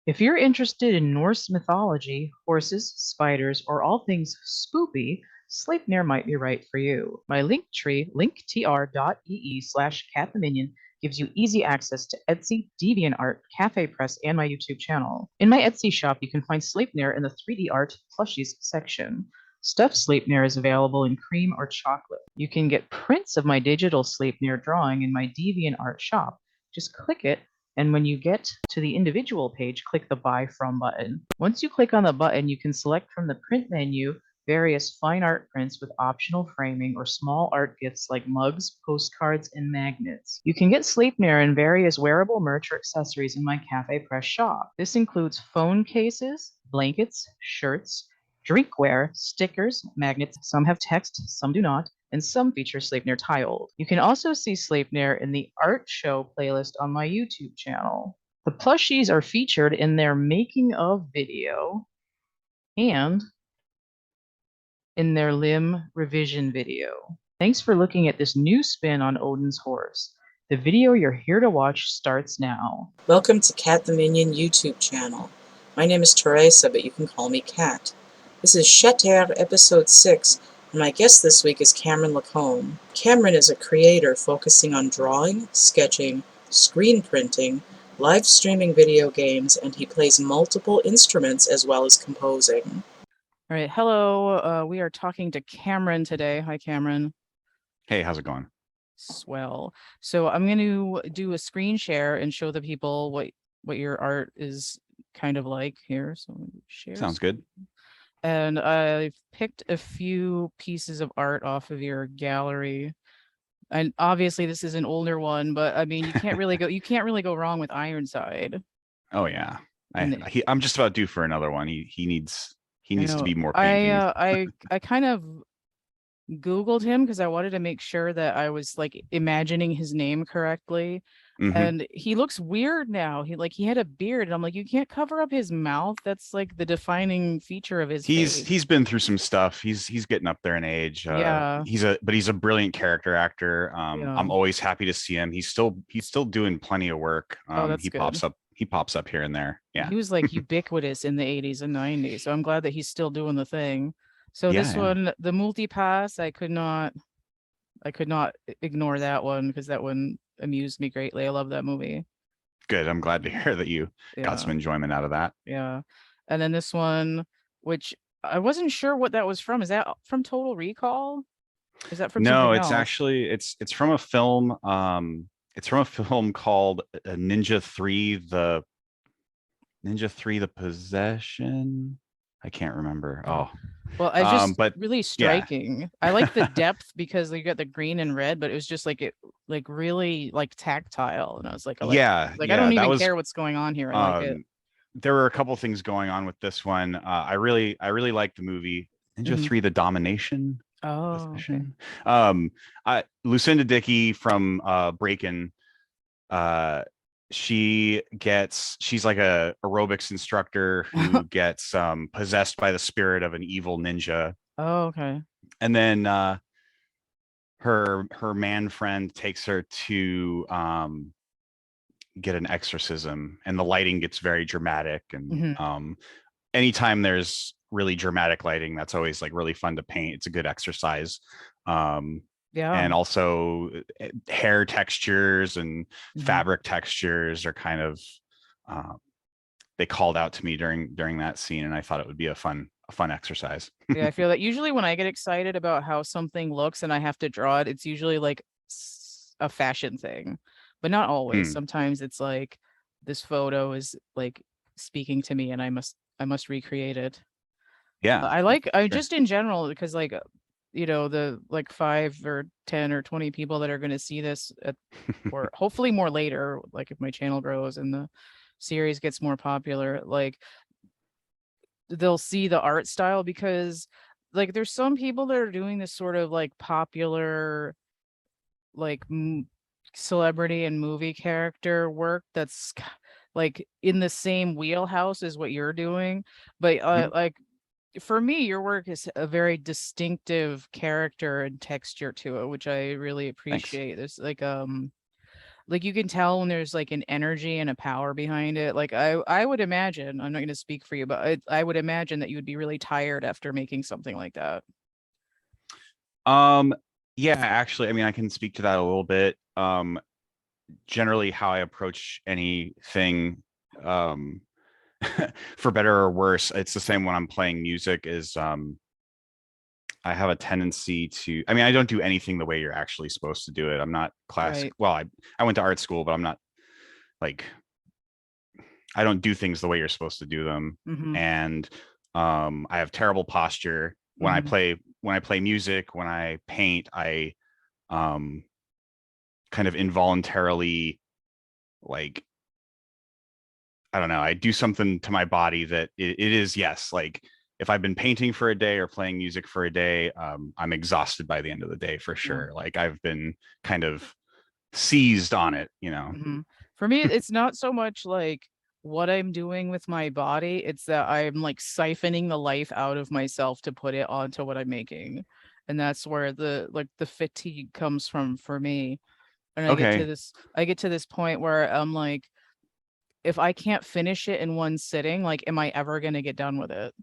If you're interested in Norse mythology, horses, spiders, or all things spoopy, Sleipnir might be right for you. My link tree, linktr.ee/CATtheMinion, gives you easy access to Etsy, DeviantArt, Cafe Press, and my YouTube channel. In my Etsy shop, you can find Sleipnir in the 3D art plushies section. Stuffed Sleipnir is available in cream or chocolate. You can get prints of my digital Sleipnir drawing in my DeviantArt shop. Just click it, and when you get to the individual page, click the Buy From button. Once you click on the button, you can select from the print menu various fine art prints with optional framing or small art gifts like mugs, postcards, and magnets. You can get Sleipnir and various wearable merch or accessories in my Cafe Press shop. This includes phone cases, blankets, shirts, drinkware, stickers, magnets. Some have text, some do not, and some feature Sleipnir tiled. You can also see Sleipnir in the art show playlist on my YouTube channel. The plushies are featured in their making of video and in their limb revision video. Thanks for looking at this new spin on Odin's horse. The video you're here to watch starts now. Welcome to CATtheMinion YouTube channel. My name is Teresa, but you can call me Cat. This is Chapter Episode 6, and my guest this week is Cameron Lacombe. Cameron is a creator focusing on drawing, sketching, screen printing, live streaming video games, and he plays multiple instruments as well as composing. All right, hello. We are talking to Cameron today. Hi, Cameron. Hey, how's it going? Swell. So I'm going to do a screen share and show the people what your art is kind of like here. So share. Sounds good. And I've picked a few pieces of art off of your gallery. And obviously this is an older one, but I mean you can't really go wrong with Ironside. Oh yeah. I'm just about due for another one. He needs to be more painting. I kind of Googled him because I wanted to make sure that I was like imagining his name correctly. Mm-hmm. And he looks weird now. He had a beard, and I'm like, you can't cover up his mouth. That's like the defining feature of his face. He's been through some stuff. He's getting up there in age. Yeah. He's a brilliant character actor. Yeah. I'm always happy to see him. He's still doing plenty of work. That's he good. pops up here and there. Yeah. He was like ubiquitous in the 80s and 90s. So I'm glad that he's still doing the thing. So this one, the multi-pass, I could not ignore that one because that one amused me greatly. I love that movie. Good. I'm glad to hear that you got some enjoyment out of that. Yeah. And then this one, which I wasn't sure what that was from. Is that from Total Recall? Is that from No, something it's else? actually it's from a film. It's from a film called Ninja 3, the Possession. I can't remember. Oh. Well, I just really striking. Yeah. I like the depth because you got the green and red, but it was just like really like tactile. And I was like, I don't even care what's going on here. I like it. There were a couple of things going on with this one. I really liked the movie Ninja 3, The Domination. Oh, okay. Lucinda Dickey from Breakin', she's like a aerobics instructor who gets possessed by the spirit of an evil ninja. Oh, okay. And then her man friend takes her to get an exorcism, and the lighting gets very dramatic. And anytime there's really dramatic lighting, that's always like really fun to paint. It's a good exercise. And also hair textures and fabric textures are kind of they called out to me during that scene, and I thought it would be a fun exercise. Yeah, I feel that usually when I get excited about how something looks and I have to draw it, it's usually like a fashion thing, but not always. Sometimes it's like this photo is like speaking to me and I must recreate it. Yeah. I just in general, because like the like 5 or 10 or 20 people that are going to see this or hopefully more later, like if my channel grows and the series gets more popular, like they'll see the art style, because like there's some people that are doing this sort of like popular like celebrity and movie character work that's like in the same wheelhouse as what you're doing, but like for me, your work is a very distinctive character and texture to it, which I really appreciate. Thanks. There's like like you can tell when there's like an energy and a power behind it. Like I would imagine, I'm not going to speak for you, but I would imagine that you would be really tired after making something like that. Yeah, actually, I mean, I can speak to that a little bit. Generally how I approach anything, for better or worse, it's the same when I'm playing music. Is I have a tendency to, I mean, I don't do anything the way you're actually supposed to do it. I'm not classic. Right. Well, I went to art school, but I'm not like, I don't do things the way you're supposed to do them. Mm-hmm. And I have terrible posture when I Mm-hmm. play music. When I paint, I um kind of involuntarily, like, I don't know, I do something to my body that it is, yes, like if I've been painting for a day or playing music for a day, I'm exhausted by the end of the day for Yeah. sure. Like I've been kind of seized on it, you know. Mm-hmm. For me, it's not so much like what I'm doing with my body, it's that I'm like siphoning the life out of myself to put it onto what I'm making. And that's where the fatigue comes from for me. And Okay. I get to this point where I'm like, if I can't finish it in one sitting, like, am I ever gonna get done with it?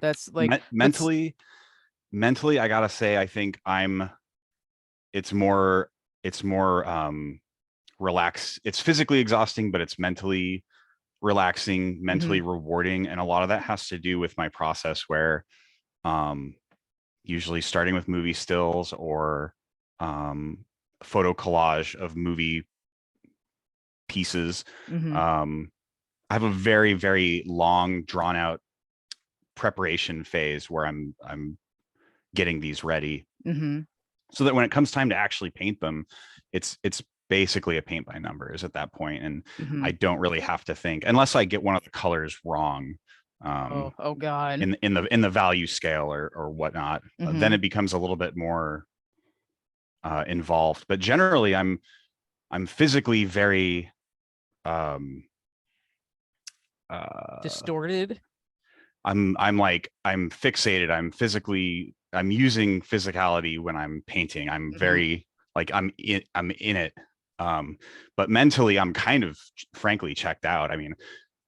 That's like that's Mentally, I gotta say, I think it's more, it's more relax. It's physically exhausting, but it's mentally relaxing, mentally Mhm, rewarding. And a lot of that has to do with my process where um usually starting with movie stills or um photo collage of movie pieces. mhm, um I have a very, very long drawn out preparation phase where I'm getting these ready mhm, so that when it comes time to actually paint them, it's basically a paint by numbers at that point, and I mhm. don't really have to think unless I get one of the colors wrong, um, Oh God. in the value scale or whatnot. Then Mhm, it becomes a little bit more involved. But generally, I'm physically very um, uh, distorted. I'm fixated. I'm using physicality when I'm painting. I'm Mhm, very like I'm in it. But mentally I'm kind of frankly checked out. I mean,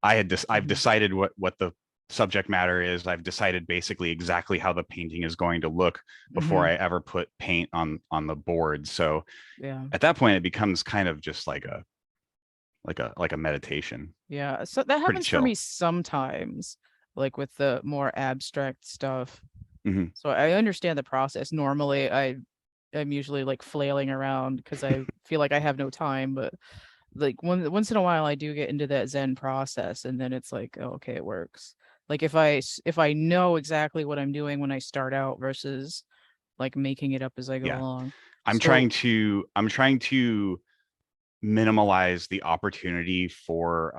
I've mhm, decided what the subject matter is. I've decided basically exactly how the painting is going to look before mhm. I ever put paint on the board. So Yeah. at that point it becomes kind of just like a meditation. Yeah. So that Pretty happens for me chill. sometimes, like with the more abstract stuff. Hmm. So I understand the process. Normally, I'm usually like flailing around because I feel like I have no time, but like once in a while I do get into that Zen process, and then it's like, oh, okay, it works. Like if I know exactly what I'm doing when I start out versus like making it up as I go Yeah. along. I'm So trying to minimalize the opportunity for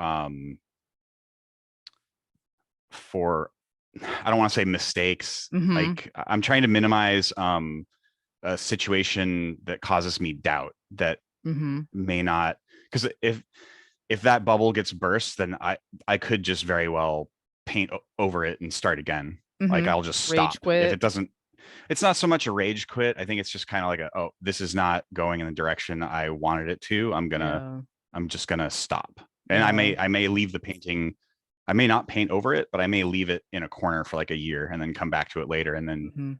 I don't want to say mistakes. mhm, Like I'm trying to minimize a situation that causes me doubt that mhm, may not, because if that bubble gets burst, then I could just very well paint over it and start again. Like mhm. I'll just Rage stop if quit. it doesn't. It's not so much a rage quit. I think it's just kind of like oh, this is not going in the direction I wanted it to. Yeah. I'm just gonna stop. And Yeah. I may leave the painting. I may not paint over it, but I may leave it in a corner for like a year and then come back to it later and then Mhm.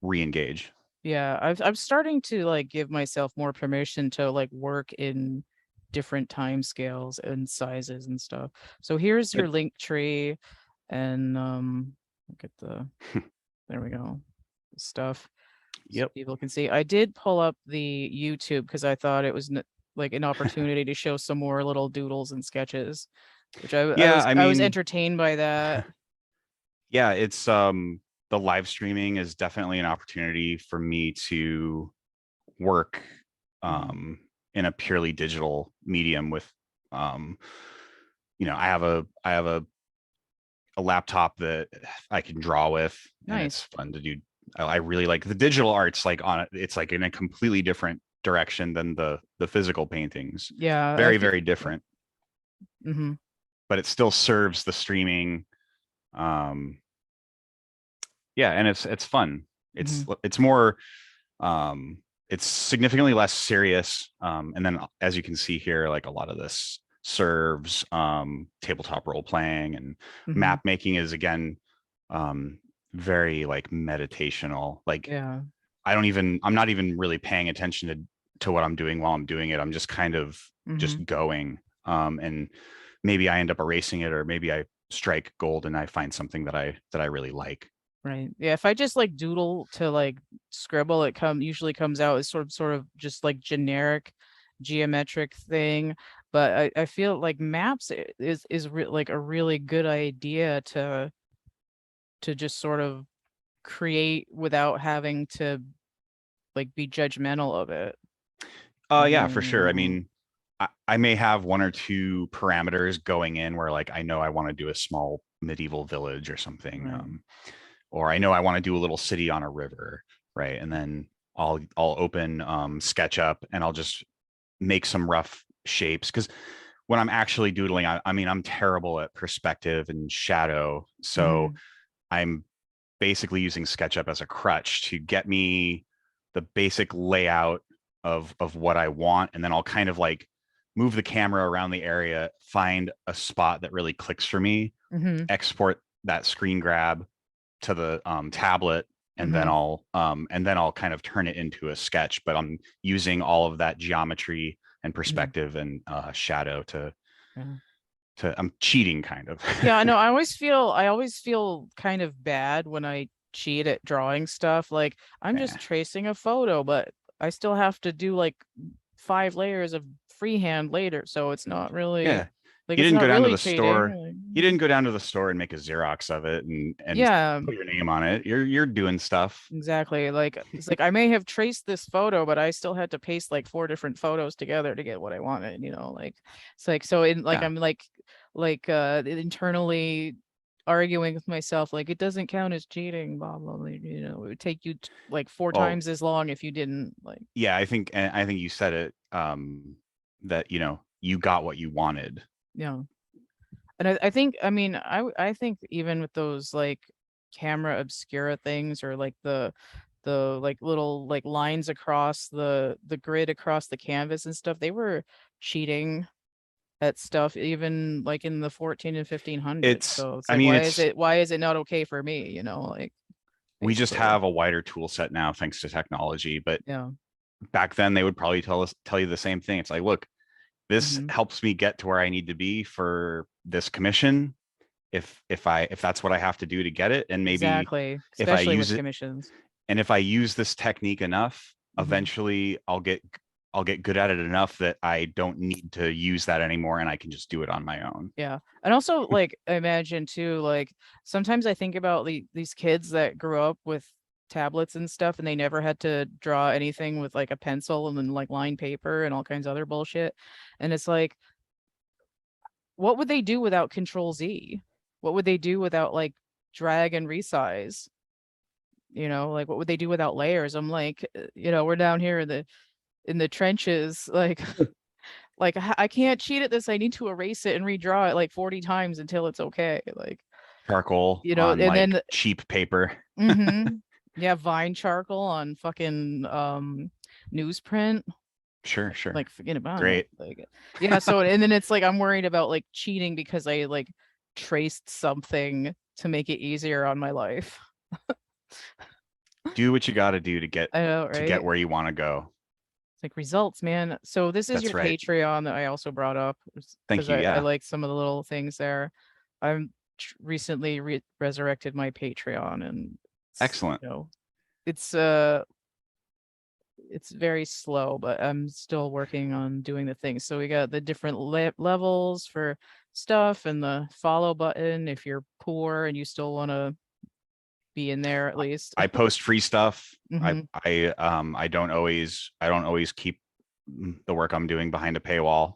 re-engage. Yeah, I'm starting to like give myself more permission to like work in different time scales and sizes and stuff. So here's your It, link tree and look at the there we go. Stuff so yep. people can see. I did pull up the YouTube because I thought it was like an opportunity to show some more little doodles and sketches, which Yeah, I I was mean, entertained by that. yeah, it's the live streaming is definitely an opportunity for me to work Mhm. um in a purely digital medium with um I have a laptop that I can draw with, and it's Nice. fun to do. I really like the digital arts, like on it. It's like in a completely different direction than the physical paintings. Yeah, I Very, feel very different, mhm. but it still serves the streaming. Um, yeah, and it's fun. Mhm. It's more. Um, it's significantly less serious. And then as you can see here, like a lot of this serves tabletop role playing, and map making is again very like meditational. Like Yeah. I'm not even really paying attention to what I'm doing while I'm doing it. I'm just kind of just going. And maybe I end up erasing it, or maybe I strike gold and I find something that I really like. Right. Yeah. If I just like doodle to like scribble, it usually comes out as sort of just like generic geometric thing. But I feel like maps is like a really good idea to just sort of create without having to like be judgmental of it. Yeah, for sure. I mean, I may have one or two parameters going in where like I know I want to do a small medieval village or something. Right. Or I know I want to do a little city on a river, right? And then I'll open SketchUp and I'll just make some rough shapes, because when I'm actually doodling, I mean, I'm terrible at perspective and shadow, so I'm basically using SketchUp as a crutch to get me the basic layout of what I want, and then I'll kind of like move the camera around the area, find a spot that really clicks for me, export that screen grab to the tablet, and then I'll kind of turn it into a sketch. But I'm using all of that geometry and perspective and shadow to I'm cheating kind of. Yeah, I know. I always feel kind of bad when I cheat at drawing stuff. Like I'm just tracing a photo, but I still have to do like 5 layers of freehand later, so it's not really like You it's didn't go not down to really the store. cheating. You didn't go down to the store and make a Xerox of it and Yeah, put your name on it. You're doing stuff. exactly. Like it's like I may have traced this photo, but I still had to paste like 4 different photos together to get what I wanted, like it's like so in like Yeah. I'm like internally arguing with myself like it doesn't count as cheating, blah blah blah, it would take you like 4 Well, times as long if you didn't like. yeah, I think you said it, that you got what you wanted. Yeah. And I think I mean I think even with those like camera obscura things or like the like little like lines across the grid across the canvas and stuff, they were cheating at stuff even like in the 14 and 1500s. It's So it's I like mean why is it not okay for me, like we just basically. have a wider tool set now thanks to technology, but Yeah. back then they would probably tell you the same thing. It's like, look, this helps me get to where I need to be for this commission. If that's what I have to do to get it, and maybe Exactly, if I especially use with it, commissions. and if I use this technique enough, eventually I'll get good at it enough that I don't need to use that anymore, and I can just do it on my own. Yeah. And also like imagine too, like sometimes I think about these kids that grew up with tablets and stuff and they never had to draw anything with like a pencil and then like line paper and all kinds of other bullshit. And it's like, what would they do without Control Z? What would they do without like drag and resize? Like what would they do without layers? I'm like, we're down here in the trenches, like like I can't cheat at this. I need to erase it and redraw it like 40 times until it's okay. Like, Charcoal on and like then cheap paper. yeah, Vine charcoal on fucking newsprint. Sure. Like forget about Great. it. Like yeah, so and then it's like I'm worried about like cheating because I like traced something to make it easier on my life. Do what you got to do to get I know, right? where you want to go. It's like results, man. So this is That's your right. Patreon that I also brought up Thank because you. I Yeah. like some of the little things there. I'm recently resurrected my Patreon and Excellent. it's it's very slow, but I'm still working on doing the things. So we got the different levels for stuff and the follow button if you're poor and you still want to be in there at least. I post free stuff. Mhm. I don't always keep the work I'm doing behind a paywall.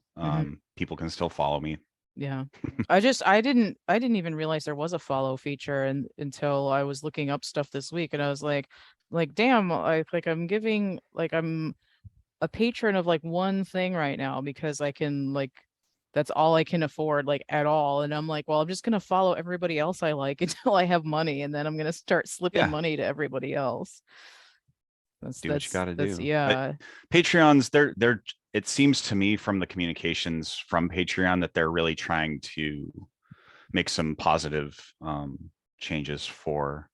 People can still follow me. Yeah. I didn't even realize there was a follow feature until I was looking up stuff this week and I was like damn, I'm giving like I'm a patron of like one thing right now because I can like that's all I can afford like at all. And I'm like, well, I'm just gonna follow everybody else I like until I have money and then I'm gonna start slipping Yeah. money to everybody else. do what you got to do. Yeah. Patreons, they're it seems to me from the communications from Patreon that they're really trying to make some positive changes for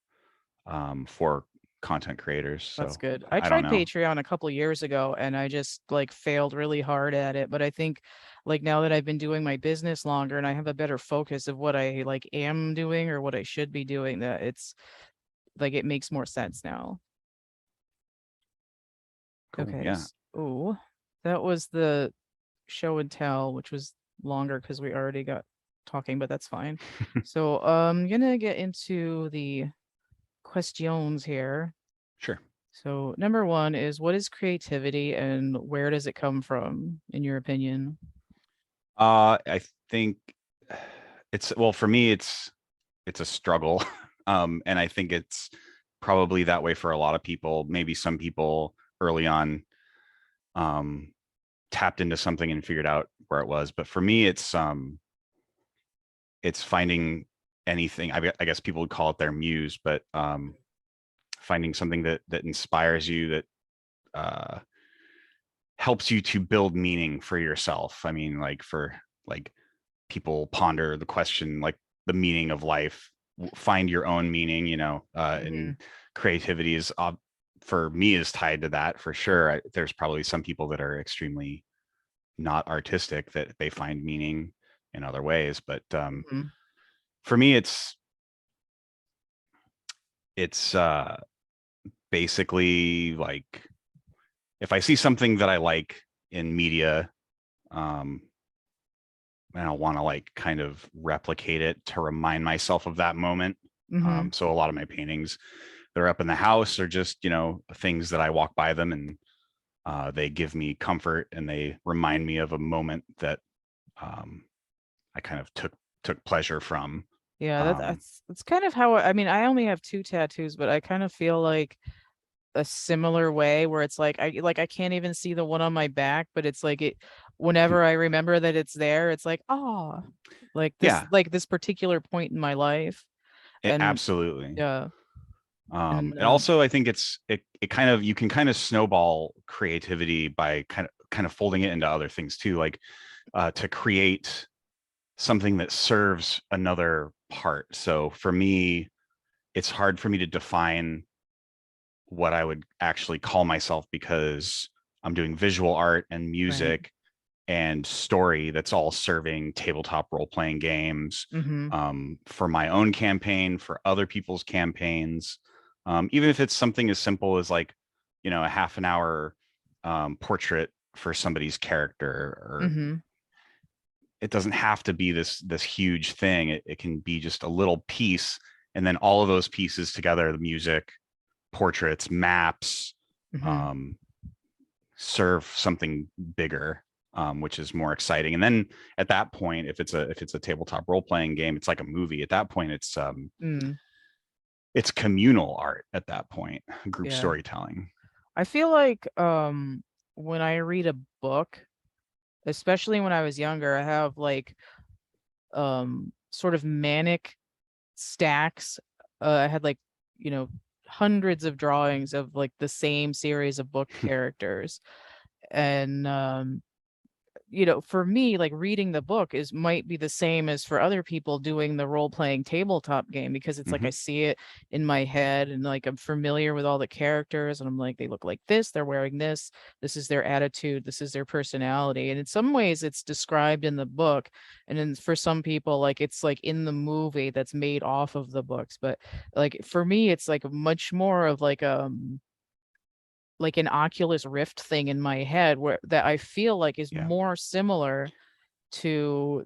content creators. So That's good. I I don't tried know. Patreon a couple years ago and I just like failed really hard at it. But I think like now that I've been doing my business longer and I have a better focus of what I like am doing or what I should be doing, that it's like it makes more sense now. Cool. Okay. Yeah. Oh, that was the show and tell, which was longer because we already got talking, but that's fine. So I'm gonna get into the questions here. Sure. So number one is, what is creativity and where does it come from, in your opinion? I think it's, well, for me, it's a struggle. And I think it's probably that way for a lot of people. Maybe some people early on tapped into something and figured out where it was. But for me, it's finding anything. I guess people would call it their muse, but finding something that inspires you, that helps you to build meaning for yourself. I mean, like people ponder the question, like the meaning of life, find your own meaning, and creativity is for me is tied to that for sure. There's probably some people that are extremely not artistic that they find meaning in other ways, but for me, it's basically like if I see something that I like in media, and I want to like kind of replicate it to remind myself of that moment. So a lot of my paintings, they're up in the house, or just, things that I walk by them and they give me comfort and they remind me of a moment that I kind of took pleasure from. Yeah, that's kind of how I mean, I only have 2 tattoos, but I kind of feel like a similar way where it's like I can't even see the one on my back, but it's like whenever I remember that it's there, it's like, oh, like this particular point in my life. And absolutely. yeah. And also I think it kind of, you can kind of snowball creativity by kind of folding it into other things too, like to create something that serves another part. So for me, it's hard for me to define what I would actually call myself, because I'm doing visual art and music and story that's all serving tabletop role-playing games, for my own campaign, for other people's campaigns, even if it's something as simple as like, a half an hour portrait for somebody's character, or it doesn't have to be this huge thing. It can be just a little piece, and then all of those pieces together, the music, portraits, maps, serve something bigger, which is more exciting. And then at that point, if it's a tabletop role-playing game, it's like a movie. At that point, it's communal art. At that point, group storytelling. I feel like when I read a book, especially when I was younger, I have like sort of manic stacks. I had like, hundreds of drawings of like the same series of book characters. And for me, like reading the book might be the same as for other people doing the role-playing tabletop game, because it's like I see it in my head and like I'm familiar with all the characters and I'm like, they look like this, they're wearing this is their attitude, this is their personality. And in some ways it's described in the book, and then for some people like it's like in the movie that's made off of the books. But like for me, it's like much more of like an Oculus Rift thing in my head where that I feel like is more similar to,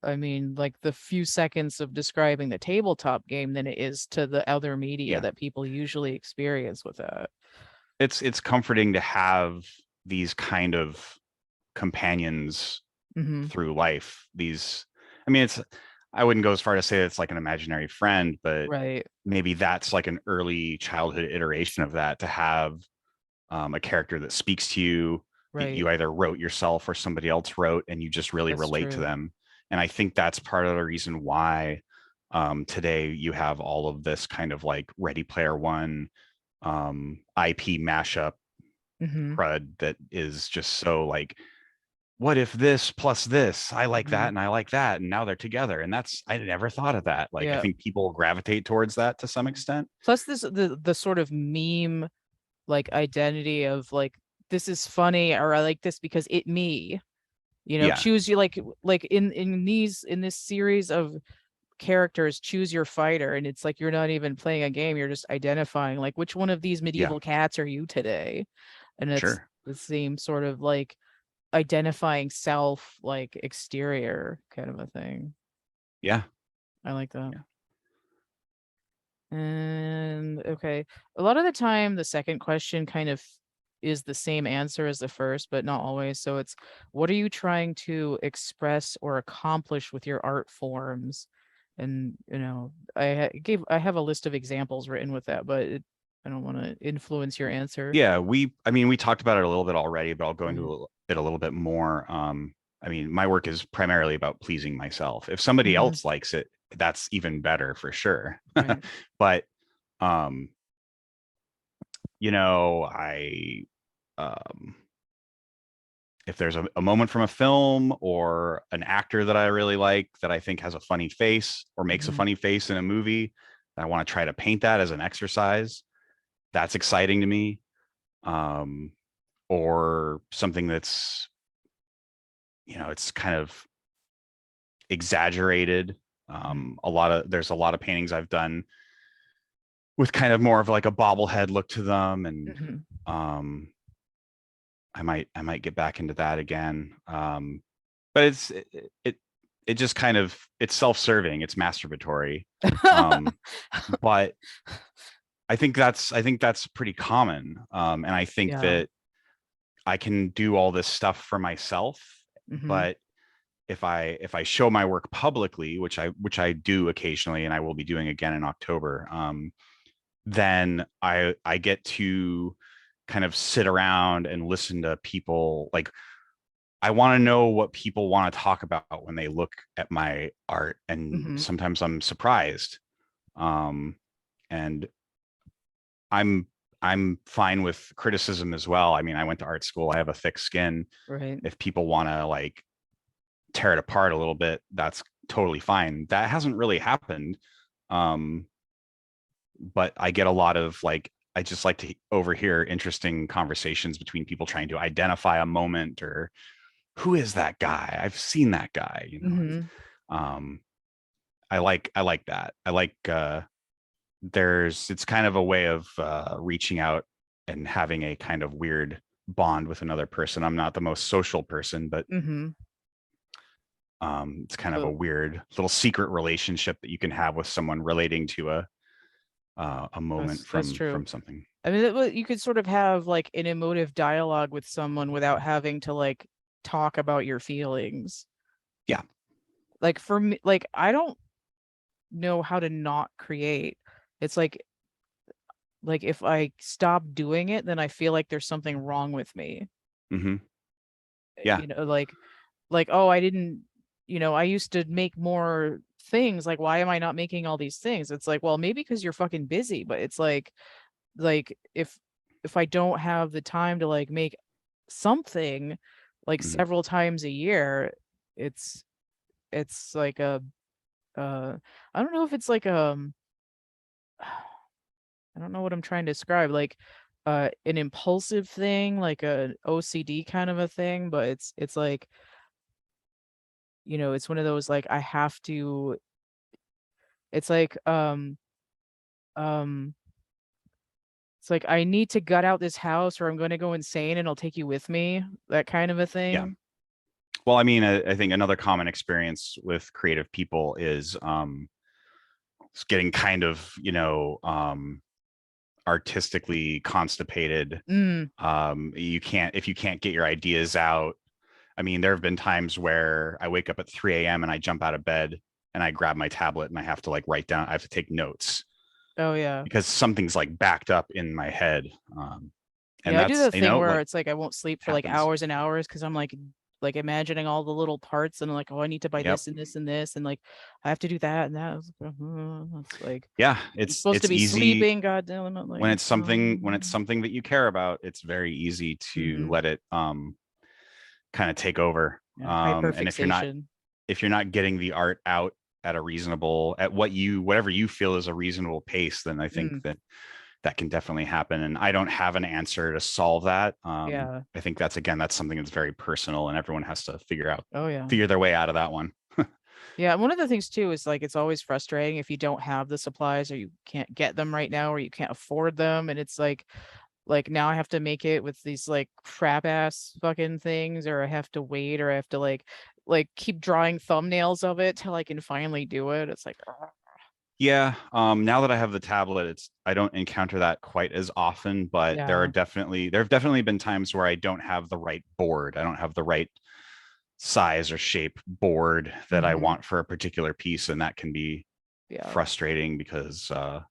I mean, like the few seconds of describing the tabletop game than it is to the other media that people usually experience with that. It's comforting to have these kind of companions through life. I mean, I wouldn't go as far to say it's like an imaginary friend, but maybe that's like an early childhood iteration of that, to have a character that speaks to you, that you either wrote yourself or somebody else wrote, and you just really relate to them. And I think that's part of the reason why today you have all of this kind of like Ready Player One, IP mashup Mm-hmm. crud that is just so like, what if this plus this? I like that and I like that, and now they're together. And that's, I never thought of that. Like, I Yeah. think people gravitate towards that to some extent. Plus the sort of meme like identity of like this is funny or I like this because it me. Yeah, Choose you like in this series of characters, choose your fighter, and it's like you're not even playing a game, you're just identifying like which one of these yeah, medieval cats are you today? And it's sure. the same sort of like identifying self like exterior kind of a thing. Yeah, I like that. yeah. And okay, a lot of the time the second question kind of is the same answer as the first, but not always. So it's, what are you trying to express or accomplish with your art forms? And I have a list of examples written with that, but I don't want to influence your answer. Yeah, I mean, we talked about it a little bit already, but I'll go Mhm. into it a little bit more. I mean, my work is primarily about pleasing myself. If somebody Mhm. else likes it, that's even better for sure. Right. But, um, I, um, if there's a moment from a film or an actor that I really like that I think has a funny face or makes a Mhm. funny face in a movie, I want to try to paint that as an exercise. That's exciting to me. Um, or something that's, it's kind of exaggerated. Mhm. There's a lot of paintings I've done with kind of more of like a bobblehead look to them, and Mhm. um, I might get back into that again. But it just kind of, it's self-serving, it's masturbatory. Um, but I think that's pretty common. And I think Yeah. that I can do all this stuff for myself, Mhm. but if I show my work publicly, which I do occasionally, and I will be doing again in October, then I get to kind of sit around and listen to people. Like, I want to know what people want to talk about when they look at my art, and Mhm. sometimes I'm surprised. Um, and I'm I'm fine with criticism as well. I mean, I went to art school. I have a thick skin. Right. If people want to like tear it apart a little bit, that's totally fine. That hasn't really happened. Um, but I get a lot of like, I just like to overhear interesting conversations between people trying to identify a moment, or who is that guy? I've seen that guy. Mhm. Um, I like that. I like it's kind of a way of reaching out and having a kind of weird bond with another person. I'm not the most social person, but Mhm. it's kind of a So weird little secret relationship that you can have with someone relating to a moment that's from true. something. I mean, you could sort of have like an emotive dialogue with someone without having to like talk about your feelings. Yeah. Like for me, like I don't know how to not create. It's like if I stop doing it, then I feel like there's something wrong with me. Hmm. Yeah. Like oh, I didn't, I used to make more things. Like why am I not making all these things? It's like, well, maybe because you're fucking busy, but it's like if I don't have the time to like make something like Hmm. several times a year, it's it's like a uh I don't know if it's like I don't know what I'm trying to describe, like an impulsive thing, like a OCD kind of a thing, but it's like, it's one of those like I have to, it's like um it's like I need to gut out this house or I'm going to go insane and I'll take you with me, that kind of a Yeah. thing. Well, I mean, I think another common experience with creative people is getting kind of, artistically constipated. Mm. If you can't get your ideas out. I mean, there have been times where I wake up at 3 a.m. and I jump out of bed and I grab my tablet and I have to like write down, I have to take notes Oh yeah. because something's like backed up in my head. And Yeah, I do that's, the thing where like, it's like I won't sleep for like happens. hours and hours because I'm like like imagining all the little parts and like, oh, I need to buy Yep. this and this and this, and like I have to do that and that. It's like Yeah, I'm supposed to it's be easy sleeping. God damn it! Like when it's something that you care about. It's very easy to let it kind of take over. yeah, And hyperfixation. if you're not getting the art out at a reasonable whatever you feel is a reasonable pace, then I think that can definitely happen. And I don't have an answer to solve that. Yeah. I think that's something that's very personal, and everyone has to figure Oh their way out of that one. yeah. One of the things too is like it's always frustrating if you don't have the supplies or you can't get them right now or you can't afford them, and it's like now I have to make it with these like crap ass fucking things, or I have to wait, or I have to like keep drawing thumbnails of it till I can finally do it. It's like Yeah. Now that I have the tablet, I don't encounter that quite as often, but there have definitely been times where I don't have the right board. I don't have the right size or shape board that I want for a particular piece, and that can be frustrating because I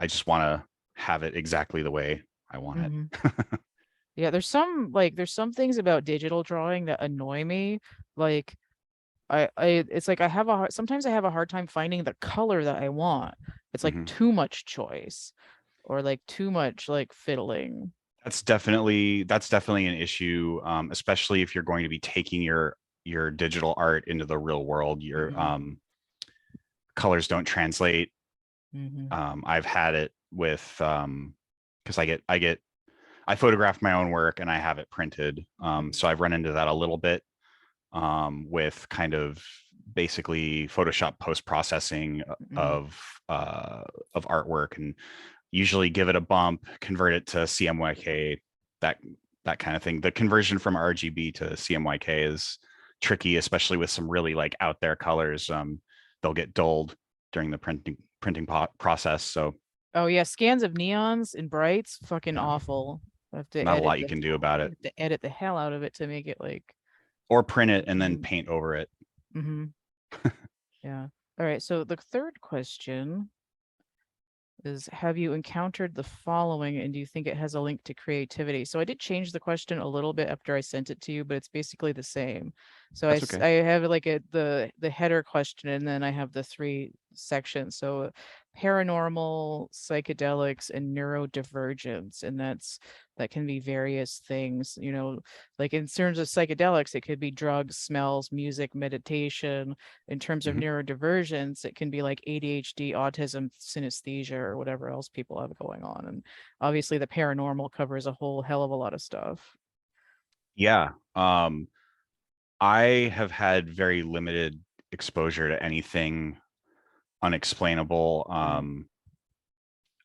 just want to have it exactly the way I want it. Yeah, there's some things about digital drawing that annoy me. Like it's like sometimes I have a hard time finding the color that I want. It's like too much choice or like too much like fiddling. That's definitely an issue, especially if you're going to be taking your digital art into the real world. Your colors don't translate. I've had it with because I photograph my own work and I have it printed. So I've run into that a little bit with kind of basically Photoshop post-processing of artwork, and usually give it a bump, convert it to CMYK, that kind of thing. The conversion from RGB to CMYK is tricky, especially with some really like out there colors. They'll get dulled during the printing process. So oh yeah, scans of neons and brights, fucking awful. I have to not a lot you can do about it. I have to edit the hell out of it to make it like, or print it and then paint over it. Yeah. All right. So the third question is, have you encountered the following and do you think it has a link to creativity? So I did change the question a little bit after I sent it to you, but it's basically the same. So That's okay. I have like the header question, and then I have the 3 sections. So paranormal, psychedelics, and neurodivergence. And that can be various things, like in terms of psychedelics, it could be drugs, smells, music, meditation. In terms of neurodivergence, it can be like ADHD, autism, synesthesia, or whatever else people have going on. And obviously the paranormal covers a whole hell of a lot of stuff. Yeah. I have had very limited exposure to anything unexplainable.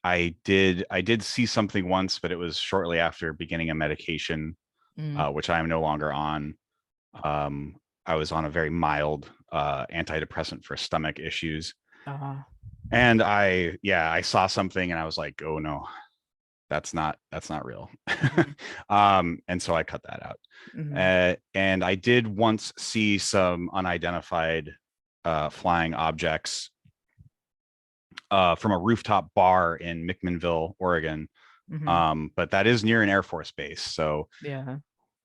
I did see something once, but it was shortly after beginning a medication, which I am no longer on. I was on a very mild antidepressant for stomach issues. And I saw something and I was like, oh no, that's not real. And so I cut that out. And I did once see some unidentified flying objects from a rooftop bar in McMinnville, Oregon. But that is near an Air Force base. So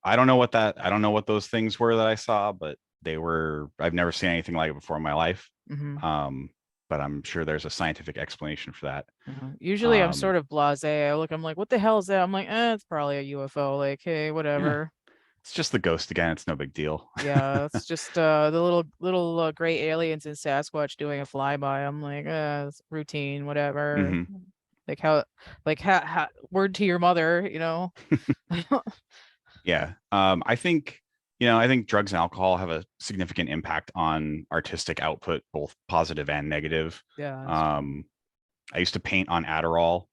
I don't know what those things were that I saw, but I've never seen anything like it before in my life. But I'm sure there's a scientific explanation for that. Usually I'm sort of blasé. I'm like, what the hell is that? I'm like, it's probably a UFO. Like, hey, whatever. Yeah. It's just the ghost again. It's no big deal. Yeah, it's just the little gray aliens in Sasquatch doing a flyby. I'm like, it's routine, whatever. Like how word to your mother, Yeah. I think drugs and alcohol have a significant impact on artistic output, both positive and negative. Yeah. I used to paint on Adderall,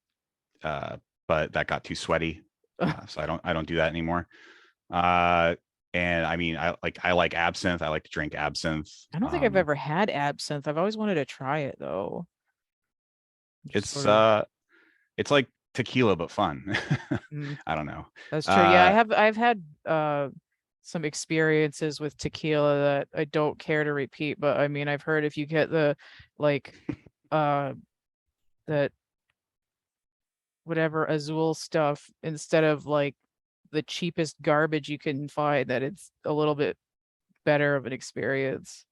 but that got too sweaty, so I don't do that anymore. And I mean, I like absinthe. I like to drink absinthe. I don't think I've ever had absinthe. I've always wanted to try it though. It's like tequila but fun. I don't know. That's true. Yeah, I've had some experiences with tequila that I don't care to repeat, but I mean, I've heard if you get the like that whatever Azul stuff instead of like the cheapest garbage you can find, that it's a little bit better of an experience.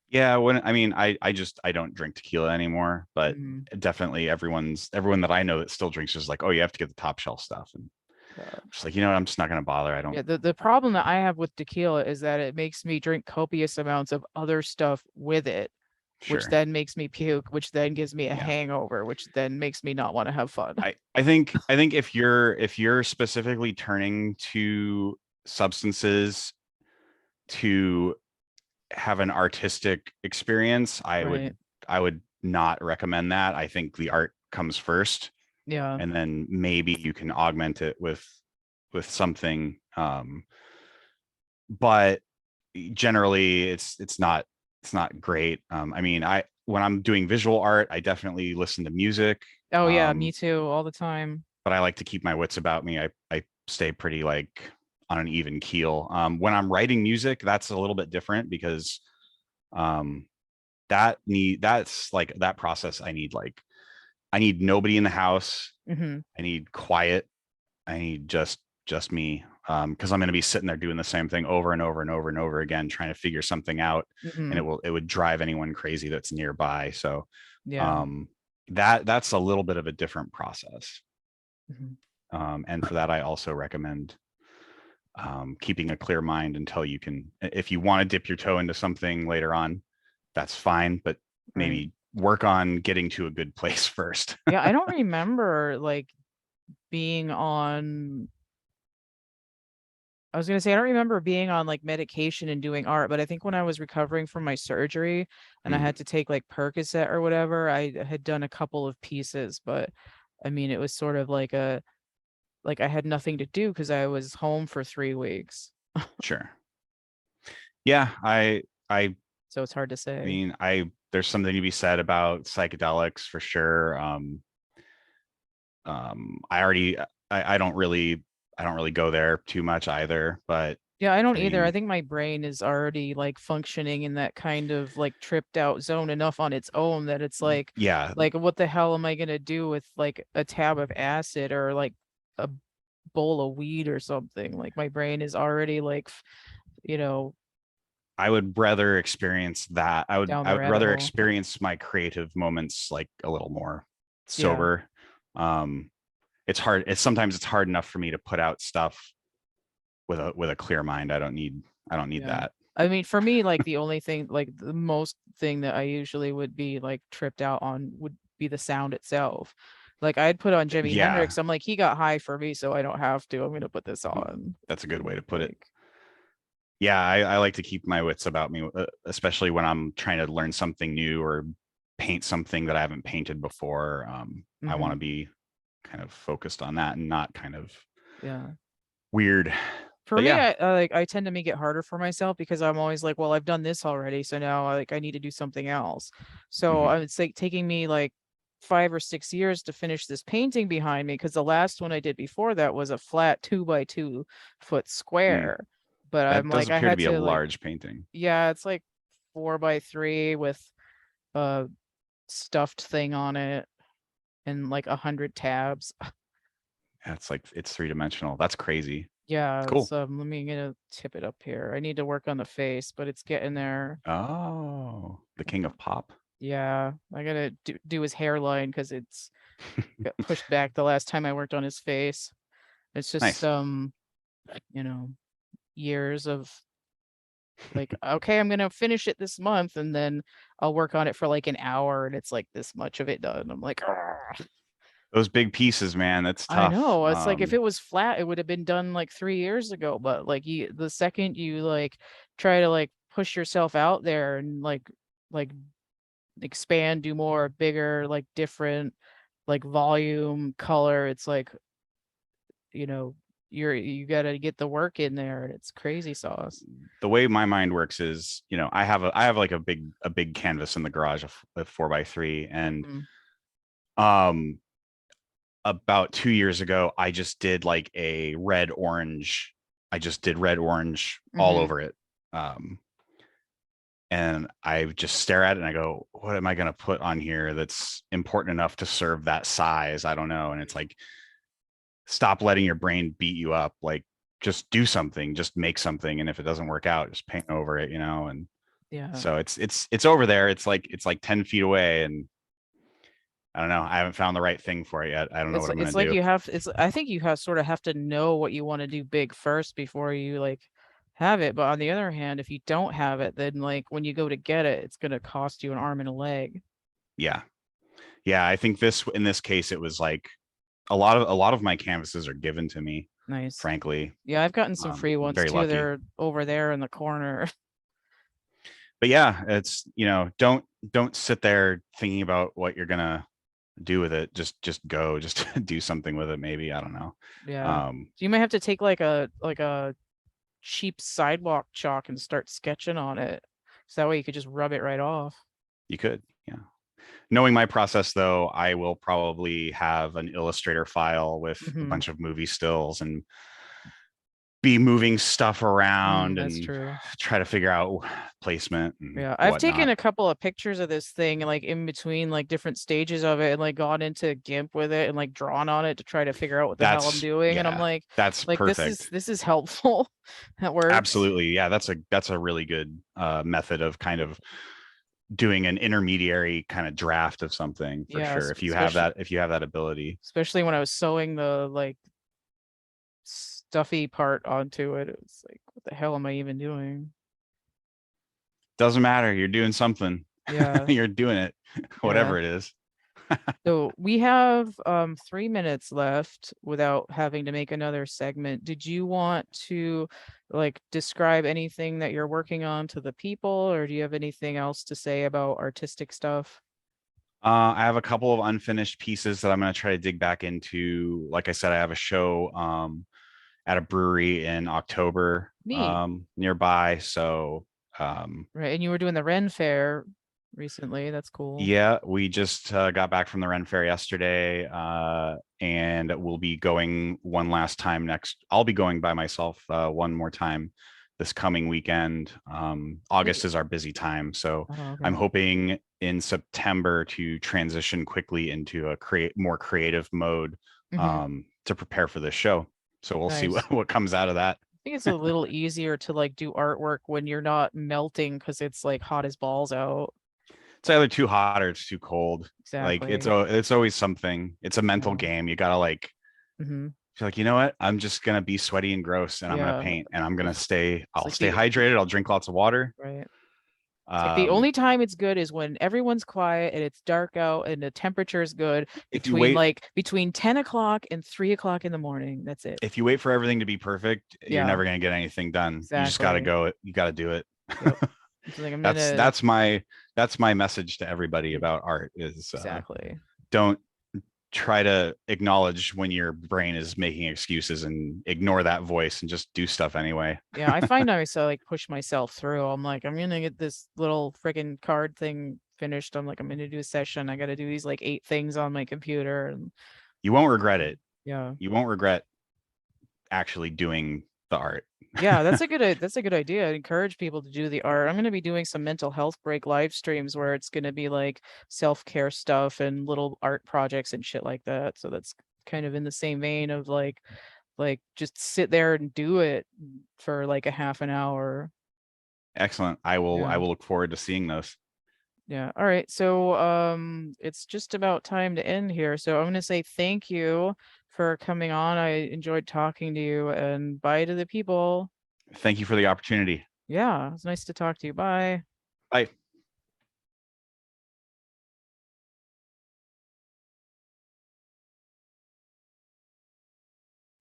Yeah, I don't drink tequila anymore, but definitely everyone that I know that still drinks is like, oh, you have to get the top shelf stuff, and I'm just like, you know what, I'm just not gonna bother. I don't. Yeah, the problem that I have with tequila is that it makes me drink copious amounts of other stuff with it, which Sure. then makes me puke, which then gives me a Yeah. hangover, which then makes me not want to have fun. I think if you're specifically turning to substances to have an artistic experience, Right. I would not recommend that. I think the art comes first, Yeah. and then maybe you can augment it with something. But generally, it's not great. I mean, when I'm doing visual art, I definitely listen to music. Oh yeah, me too, all the time. But I like to keep my wits about me. I stay pretty like on an even keel. When I'm writing music, that's a little bit different because that's like that process. I need nobody in the house. I need quiet. I need just me, because I'm going to be sitting there doing the same thing over and over and over and over again, trying to figure something out, and it would drive anyone crazy that's nearby. So Yeah. That's a little bit of a different process. And for that, I also recommend keeping a clear mind until you can. If you want to dip your toe into something later on, that's fine, but maybe work on getting to a good place first. Yeah, I don't remember like being on. I was gonna say, I don't remember being on like medication and doing art, but I think when I was recovering from my surgery and I had to take like Percocet or whatever, I had done a couple of pieces, but I mean, it was sort of like I had nothing to do because I was home for 3 weeks. Sure. Yeah, so it's hard to I say. mean, there's something to be said about psychedelics for sure. I don't really go there too much either, but Yeah, I don't I either. I mean, think my brain is already like functioning in that kind of like tripped out zone enough on its own that it's like, yeah, what the hell am I gonna do with like a tab of acid or like a bowl of weed or something? Like my brain is already like, you know, I would rather experience that. down I the would rabbit rather hole. experience my creative moments like a little more Yeah. sober. It's hard. Sometimes it's hard enough for me to put out stuff with a clear mind. I don't need Yeah. that. I mean, for me, like the only thing, like the most thing that I usually would be like tripped out on would be the sound itself. Like I'd put on Jimi Yeah, Hendrix. I'm like, he got high for me, so I don't have to. I'm gonna put this on. that's a good way to put it. Like, Yeah, I like to keep my wits about me, especially when I'm trying to learn something new or paint something that I haven't painted before. I want to be kind of focused on that and not kind of yeah. weird. For But me, yeah, I tend to make it harder for myself because I'm always like, well, I've done this already, so now I need to do something else. So it's like taking me like 5 or 6 years to finish this painting behind me because the last one I did before that was a flat 2 by 2 foot square. But that I'm does like, I appear to had be a to like, large painting. yeah, it's like 4 by 3 with a stuffed thing on it and like 100 tabs. Yeah, it's like it's three-dimensional. That's crazy. Yeah, Cool. so let me gonna tip it up here. I need to work on the face, but it's getting there. Oh, the king of pop. Yeah, I gotta do his hairline because it's got pushed back the last time I worked on his face. It's just Nice. you know, years of like, okay, I'm gonna finish it this month, and then I'll work on it for like an hour, and it's like this much of it done. I'm like, "Argh." Those big pieces, man, that's I tough. know. It's like if it was flat, it would have been done like 3 years ago. But like the second you like try to like push yourself out there and like expand, do more, bigger, like different, like volume, color, it's like, you know, you gotta get the work in there and it's crazy sauce. The way my mind works is, I have like a big canvas in the garage of 4 by 3, and um about 2 years ago, I just did like a red orange. I just did red orange all over it. And I just stare at it and I go, what am I going to put on here that's important enough to serve that size? I don't know. And it's like, stop letting your brain beat you up. Like, just do something, just make something, and if it doesn't work out, just paint over it, and Yeah. so it's over there. It's like 10 feet away, and I don't know. I haven't found the right thing for it yet. I don't know what I'm It's gonna like do. I think you sort of have to know what you want to do big first before you like have it. But on the other hand, if you don't have it, then like when you go to get it, it's gonna cost you an arm and a leg. Yeah. I think in this case, it was like a lot of my canvases are given to me, Nice. frankly. Yeah, I've gotten some free ones very too. lucky. They're over there in the corner. But yeah, it's don't sit there thinking about what you're gonna do with it. Just go, just do something with it. Maybe, I don't know. Yeah. So you might have to take like a cheap sidewalk chalk and start sketching on it. So that way you could just rub it right off. You could, yeah. Knowing my process, though, I will probably have an Illustrator file with a bunch of movie stills and be moving stuff around and try to figure out placement. And yeah, I've taken a couple of pictures of this thing like in between like different stages of it and like gone into GIMP with it and like drawn on it to try to figure out what the hell I'm doing. And I'm like, that's perfect. This is helpful. That works. Absolutely. Yeah, that's a really good method of kind of doing an intermediary kind of draft of something for sure. If you have that ability. Especially when I was sewing the like stuffy part onto it, it's like, what the hell am I even doing? Doesn't matter. You're doing something. Yeah. You're doing it, whatever it is. So we have 3 minutes left without having to make another segment. Did you want to like describe anything that you're working on to the people, or do you have anything else to say about artistic stuff? I have a couple of unfinished pieces that I'm going to try to dig back into. Like I said, I have a show at a brewery in October nearby. So right, and you were doing the Ren Fair recently. That's cool. Yeah, we just got back from the Ren Fair yesterday, and we'll be going one last time next. I'll be going by myself one more time this coming weekend. August is our busy time, so I'm hoping in September to transition quickly into a more creative mode to prepare for this show. So we'll see what comes out of that. I think it's a little easier to like do artwork when you're not melting because it's like hot as balls out. It's either too hot or it's too cold. Exactly. Like it's always something. It's a mental game. You gotta like feel like, you know what? I'm just gonna be sweaty and gross, and I'm gonna paint, and I'm gonna stay. I'll stay hydrated. I'll drink lots of water. Right. Like the only time it's good is when everyone's quiet and it's dark out and the temperature is good between 10 o'clock and 3 o'clock in the morning. That's it. If you wait for everything to be perfect, you're never gonna get anything done. Exactly. You just gotta go. You gotta do it. Yep. Like that's my message to everybody about art is don't try to acknowledge when your brain is making excuses and ignore that voice and just do stuff anyway. Yeah, I find I like push myself through. I'm like, I'm gonna get this little friggin' card thing finished. I'm like, I'm gonna do a session. I gotta do these like 8 things on my computer, and you won't regret it. Yeah, you won't regret actually doing the art. Yeah, that's a good idea. I encourage people to do the art. I'm going to be doing some mental health break live streams where it's going to be like self-care stuff and little art projects and shit like that. So that's kind of in the same vein of like just sit there and do it for like a half an hour. Excellent. I will look forward to seeing those. Yeah. All right. So it's just about time to end here. So I'm going to say thank you for coming on. I enjoyed talking to you, and bye to the people. Thank you for the opportunity. Yeah, it's nice to talk to you. Bye. Bye.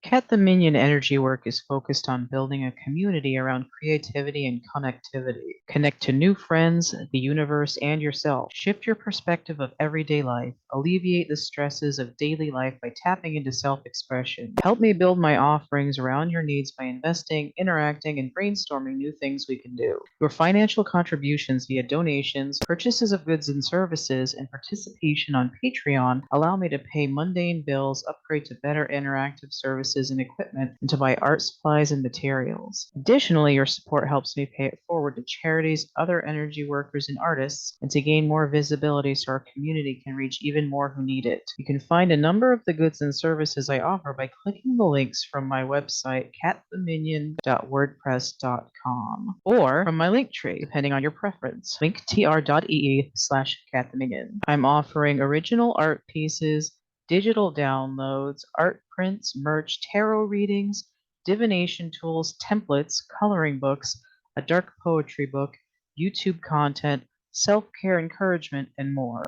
CATtheMinion energy work is focused on building a community around creativity and connectivity. Connect to new friends, the universe, and yourself. Shift your perspective of everyday life. Alleviate the stresses of daily life by tapping into self-expression. Help me build my offerings around your needs by investing, interacting, and brainstorming new things we can do. Your financial contributions via donations, purchases of goods and services, and participation on Patreon allow me to pay mundane bills, upgrade to better interactive services, services and equipment and to buy art supplies and materials. Additionally, your support helps me pay it forward to charities, other energy workers, and artists, and to gain more visibility so our community can reach even more who need it. You can find a number of the goods and services I offer by clicking the links from my website, CATtheMinion.wordpress.com, or from my link tree, depending on your preference, linktr.ee/CATtheMinion. I'm offering original art pieces, digital downloads, art prints, merch, tarot readings, divination tools, templates, coloring books, a dark poetry book, YouTube content, self-care encouragement, and more.